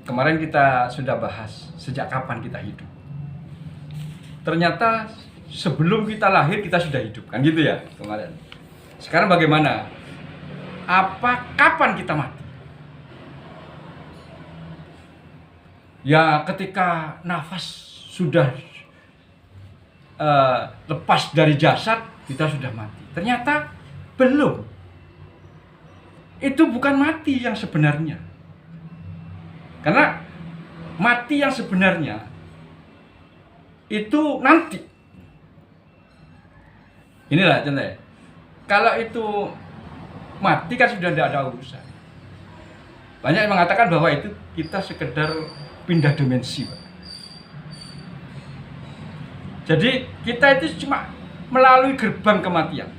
kemarin kita sudah bahas sejak kapan kita hidup. Ternyata sebelum kita lahir kita sudah hidup, kan gitu ya kemarin. Sekarang bagaimana? Kapan kita mati? Ya ketika nafas sudah lepas dari jasad, kita sudah mati. Ternyata belum. Itu bukan mati yang sebenarnya. Karena mati yang sebenarnya itu nanti. Inilah contohnya. Kalau itu mati kan sudah tidak ada urusan. Banyak yang mengatakan bahwa itu kita sekedar pindah dimensi, Pak. Jadi kita itu cuma melalui gerbang kematian.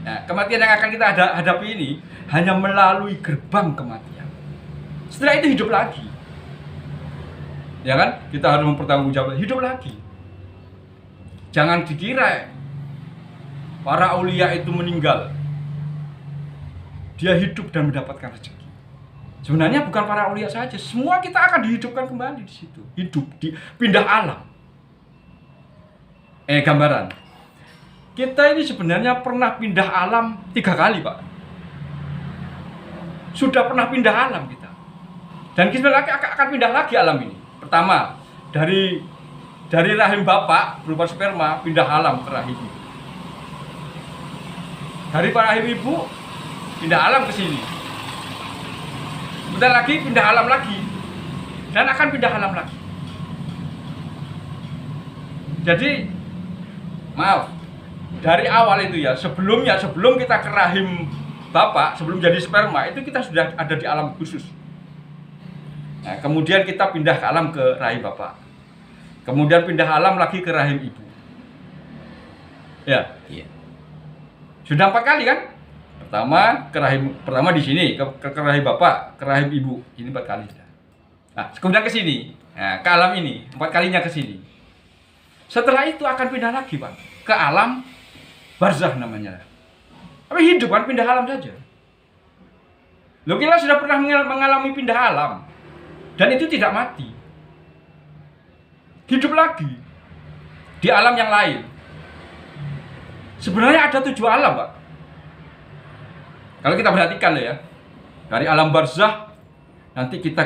Nah, kematian yang akan kita hadapi ini hanya melalui gerbang kematian. Setelah itu hidup lagi. Ya kan? Kita harus mempertanggungjawabkan hidup lagi. Jangan dikira para aulia itu meninggal, dia hidup dan mendapatkan rezeki. Sebenarnya bukan para aulia saja, semua kita akan dihidupkan kembali di situ. Hidup, pindah alam. Gambaran. Kita ini sebenarnya pernah pindah alam 3 kali, Pak. Sudah pernah pindah alam kita. Dan kita akan pindah lagi alam ini. Pertama, dari rahim bapak berupa sperma pindah alam ke rahim ibu. Dari rahim ibu pindah alam ke sini. Bentar lagi pindah alam lagi. Dan akan pindah alam lagi. Jadi maaf, dari awal itu ya, sebelum kita ke rahim bapak, sebelum jadi sperma, itu kita sudah ada di alam khusus. Nah, kemudian kita pindah ke alam ke rahim bapak. Kemudian pindah alam lagi ke rahim ibu. Ya. Iya. Sudah 4 kali kan? Pertama di sini, ke rahim bapak, ke rahim ibu. Ini 4 kali sudah. Nah, kemudian ke sini. Nah, ke alam ini, 4 kalinya ke sini. Setelah itu akan pindah lagi, Pak, ke alam barzah namanya. Tapi hidup kan pindah alam saja. Loh, kita sudah pernah mengalami pindah alam. Dan itu tidak mati. Hidup lagi di alam yang lain. Sebenarnya ada 7 alam, Pak. Kalau kita perhatikan loh ya. Dari alam barzah nanti kita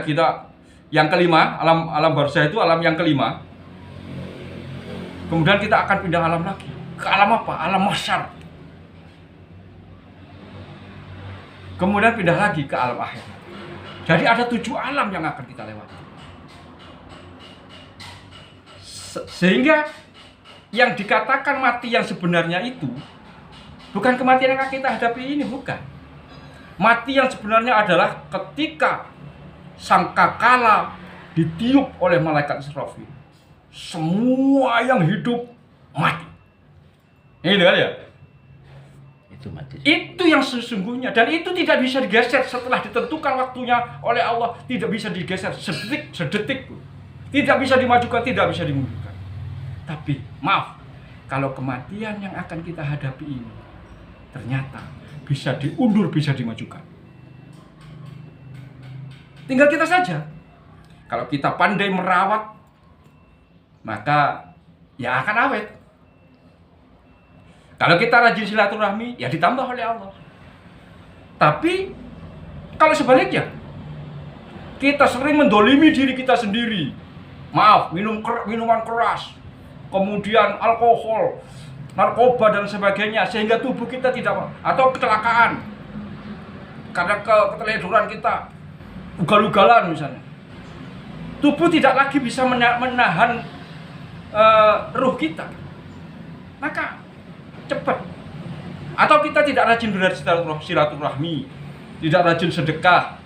yang kelima, alam barzah itu alam yang kelima. Kemudian kita akan pindah alam lagi. Ke alam apa? Alam mahsyar. Kemudian pindah lagi ke alam akhir. Jadi ada 7 alam yang akan kita lewati. Sehingga yang dikatakan mati yang sebenarnya itu bukan kematian yang akan kita hadapi ini, bukan. Mati yang sebenarnya adalah ketika sangkakala ditiup oleh malaikat Israfil. Semua yang hidup mati. Ini kan ya? Itu mati. Itu yang sesungguhnya, dan itu tidak bisa digeser setelah ditentukan waktunya oleh Allah. Tidak bisa digeser sedetik pun. Tidak bisa dimajukan, tidak bisa dimundurkan. Tapi maaf, kalau kematian yang akan kita hadapi ini ternyata bisa diundur, bisa dimajukan. Tinggal kita saja. Kalau kita pandai merawat, maka ya akan awet. Kalau kita rajin silaturahmi, ya ditambah oleh Allah. Tapi kalau sebaliknya, kita sering mendolimi diri kita sendiri. Maaf, minuman keras, kemudian alkohol, narkoba dan sebagainya, sehingga tubuh kita tidak, atau kecelakaan karena keteledoran kita, ugal-ugalan misalnya. Tubuh tidak lagi bisa menahan ruh kita, maka cepat. Atau kita tidak rajin silaturahmi, tidak rajin sedekah,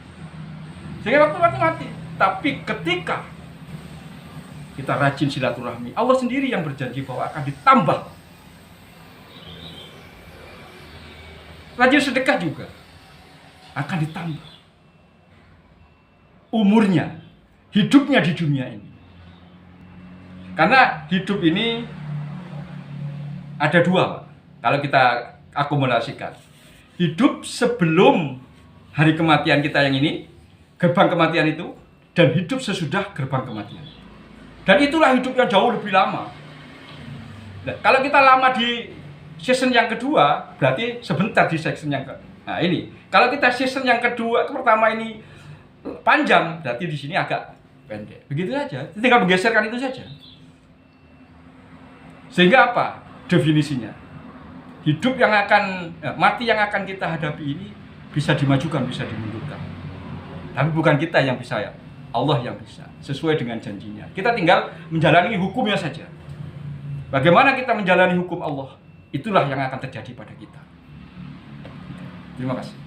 sehingga waktu mati. Tapi ketika kita rajin silaturahmi, Allah sendiri yang berjanji bahwa akan ditambah. Rajin sedekah juga akan ditambah umurnya, hidupnya di dunia ini. Karena hidup ini ada 2, Pak. Kalau kita akumulasikan, hidup sebelum hari kematian kita yang ini, gerbang kematian itu, dan hidup sesudah gerbang kematian. Dan itulah hidup yang jauh lebih lama. Nah, kalau kita lama di season yang kedua, berarti sebentar di season yang Nah ini, kalau kita season yang kedua, pertama ini panjang, berarti di sini agak pendek. Begitu saja, tinggal menggeserkan itu saja. Sehingga apa? Definisinya. Hidup yang akan, mati yang akan kita hadapi ini bisa dimajukan, bisa dimundurkan. Tapi bukan kita yang bisa, ya. Allah yang bisa, sesuai dengan janjinya. Kita tinggal menjalani hukumnya saja. Bagaimana kita menjalani hukum Allah, itulah yang akan terjadi pada kita. Terima kasih.